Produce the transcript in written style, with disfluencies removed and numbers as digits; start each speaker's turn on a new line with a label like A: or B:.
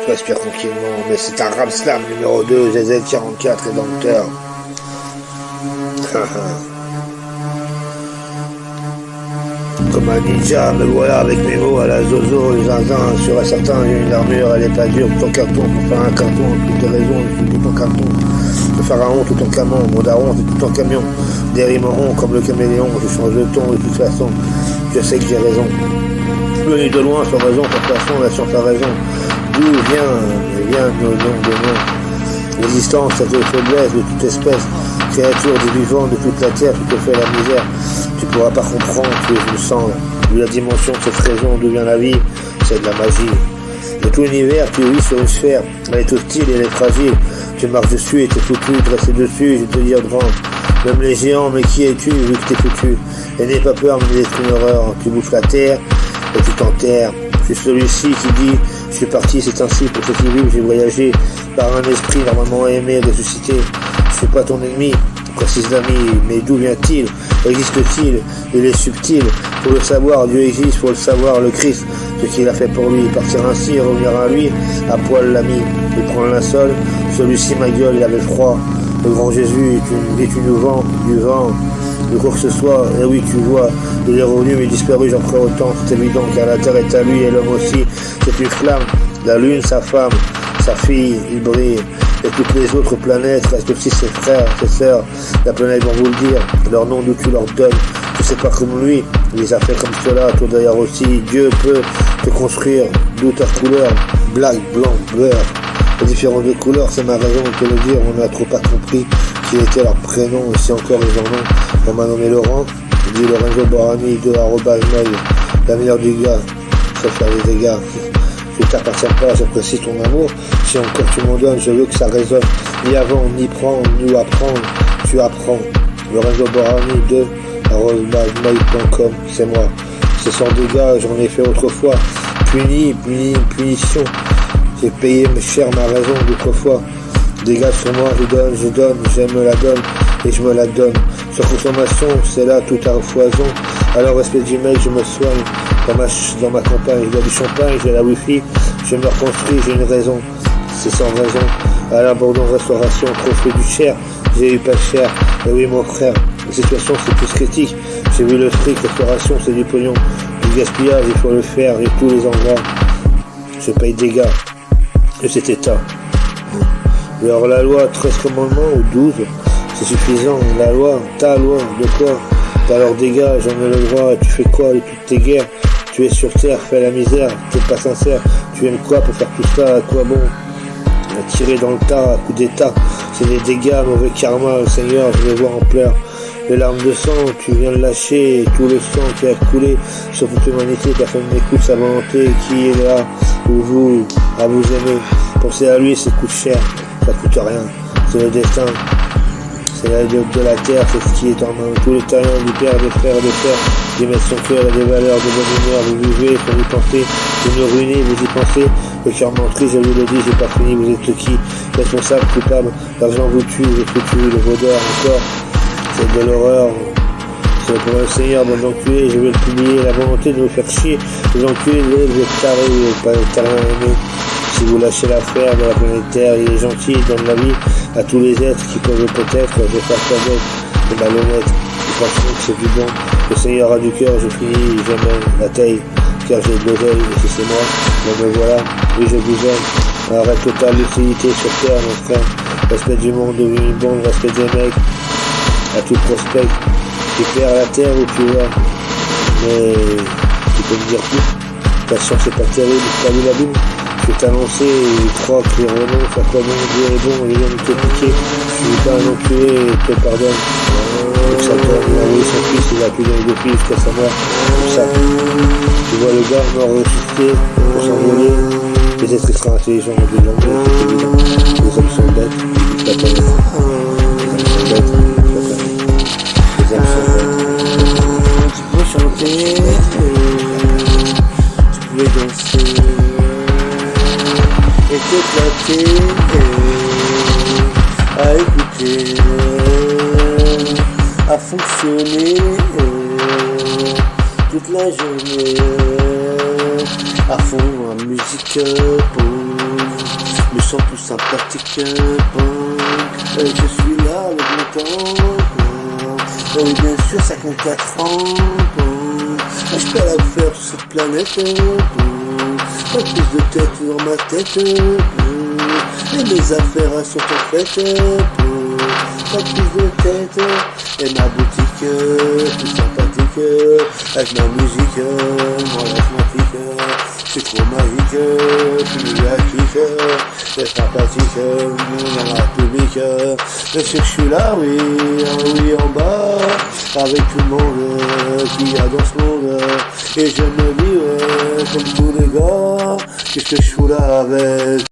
A: respire tranquillement. Mais c'est un rap slam numéro 2, ZZ44 Rédempteur. Comme un ninja, me voilà avec mes mots à la zozo, les zinzin. Sur un certain, j'ai une armure, elle est pas dure, tout en carton. Pour faire un carton, toutes les raisons, tout en carton. Le pharaon tout en camion, mon daron c'est tout en camion. Des rimes ronds comme le caméléon, je change de ton de toute façon. Je sais que j'ai raison. Venu de loin, sans raison, par façon, la science a raison. D'où vient nos noms de noms. L'existence, c'est de faiblesse de toute espèce. Créature du vivant de toute la terre, tu te fais la misère. Tu pourras pas comprendre, tu es une cendre. D'où la dimension de cette raison, d'où vient la vie, c'est de la magie. De tout l'univers, tu vis sur une sphère. Elle est hostile, elle est fragile. Tu marches dessus et t'es foutu de rester dessus, je vais te dire de rendre. Même les géants, mais qui es-tu vu que t'es foutu? Et n'aie pas peur, mais d'être une horreur. Tu bouffes la terre et tu t'enterres. Je suis celui-ci qui dit, je suis parti, c'est ainsi pour ceux qui vivent, j'ai voyagé par un esprit normalement aimé, ressuscité. Je suis pas ton ennemi, précise l'ami, mais d'où vient-il? Existe-t-il? Il est subtil. Pour le savoir, Dieu existe, pour le savoir, le Christ, ce qu'il a fait pour lui. Partir ainsi, revenir à lui, à poil l'ami. Il prend le linceul, celui-ci ma gueule, il avait froid. Le grand Jésus est une vent, du vent. De quoi que ce soit, et oui tu vois, il est revenu mais disparu, j'en ferai autant, c'est évident car la terre est à lui et l'homme aussi, c'est une flamme, la lune sa femme, sa fille, il brille, et toutes les autres planètes restent aussi ses frères, ses sœurs, la planète vont vous le dire, leur nom d'où tu leur donnes, tu sais pas comme lui, il les a fait comme cela, toi d'ailleurs aussi, Dieu peut te construire, d'où ta couleur, black, blanc, beurre, les différentes de couleurs, c'est ma raison de te le dire, on n'a trop pas compris qui était leur prénom, et si encore ils en ont. On m'a nommé Laurent, je dis Lorenzo Borani de @mail, la meilleure du gars, ça fait des dégâts. Je t'appartiens pas, j'apprécie ton amour, si encore tu m'en donnes, je veux que ça résonne, ni avant, ni prendre, ni apprendre, tu apprends. Lorenzo Borani de @mail.com, c'est moi, c'est sans dégâts, j'en ai fait autrefois, punition, j'ai payé cher ma raison d'autrefois. Dégage sur moi, je donne, j'aime la donne et je me la donne. Sur consommation, c'est là tout à foison. Alors respect du mec, je me soigne. Dans ma campagne, je bois du champagne, j'ai la wifi, je me reconstruis, j'ai une raison. C'est sans raison. À l'abandon, restauration, trop fait du cher, j'ai eu pas cher. Et oui mon frère, la situation c'est plus critique. J'ai vu le fric, restauration, c'est du pognon. Du gaspillage, il faut le faire, et tous les endroits. Je paye des gars de cet état. Alors la loi, 13 commandements ou 12, c'est suffisant. La loi, ta loi, de quoi? T'as leur dégâts, j'en ai le droit, tu fais quoi de toutes tes guerres? Tu es sur terre, fais la misère, t'es pas sincère, tu aimes quoi pour faire tout ça, à quoi bon? Tirer dans le tas, à coup d'état, c'est des dégâts, mauvais karma, le Seigneur, je les vois en pleurs. Les larmes de sang, tu viens de lâcher, tout le sang qui a coulé sur toute l'humanité, personne n'écoute sa volonté, qui est là, ou vous, à vous aimer. Penser à lui, ça coûte cher, ça coûte rien, c'est le destin, c'est la de la terre, c'est ce qui est en main. Tous les talents du père, des frères et des sœurs, qui mettent son cœur à des valeurs de bonne humeur, vous vivez, sans y penser, vous me ruinez, vous y pensez, le cœur menterie, je vous le dis, j'ai pas fini, vous êtes qui? Responsable, coupable, l'argent vous tue, vous êtes foutu, le vaudeur encore, c'est de l'horreur. C'est pour le Seigneur, bon enculé, je vais le publier, la volonté de vous faire chier, les enculés, vous êtes tarés, vous n'êtes pas rien aimé. Si vous lâchez l'affaire de la planète Terre, il est gentil, il donne la vie à tous les êtres qui peuvent peut-être de faire quoi d'autre, de malhonnête, de franchement que c'est du bon. Le Seigneur a du cœur, je finis, j'aime la taille, car j'ai de l'oseille, et si c'est moi, ben me voilà, oui je vous aime. Arrête totale lucidité sur Terre, mon frère, respect du monde, devenu bon, respect des mecs, à tout prospect, tu perds la Terre où tu vas, mais tu peux me dire plus, ta chance c'est pas terrible, t'as vu la lune? Je vais t'annoncer, il croit que les renonces, à quoi bon, Dieu est bon, il vient de te piquer, je ne suis pas un enculé, et te pardonne. Donc ça tombe, il a envoyé son fils, il a pu donner deux filles jusqu'à sa mort, comme ça. Tu vois le gars mort ressuscité, pour s'envoler, les êtres extra intelligents ont des langues, c'est évident. Les hommes sont bêtes, ils la planète. Les hommes sont bêtes, les hommes sont bêtes.
B: Tu peux chanter, tu peux danser. Et t'éclater, à écouter, à fonctionner toute la journée, à fond en musique pause. me sens tout sympathique. Je suis là avec mon temps. Et bien sûr, ça compte 4 francs. Je peux la faire sur cette planète. Pas plus de tête dans ma tête. Et mes affaires elles sont en fait. Pas plus de tête. Et ma boutique plus sympathique. Avec ma musique, mon asthmatique. C'est trop magique, plus magique. C'est sympathique, dans la public. Je sais que je suis là, oui, oui en bas. Avec tout le monde qui a dans ce monde. Et je me dis, ouais, comme tous les gars, qu'est-ce que je fous là avec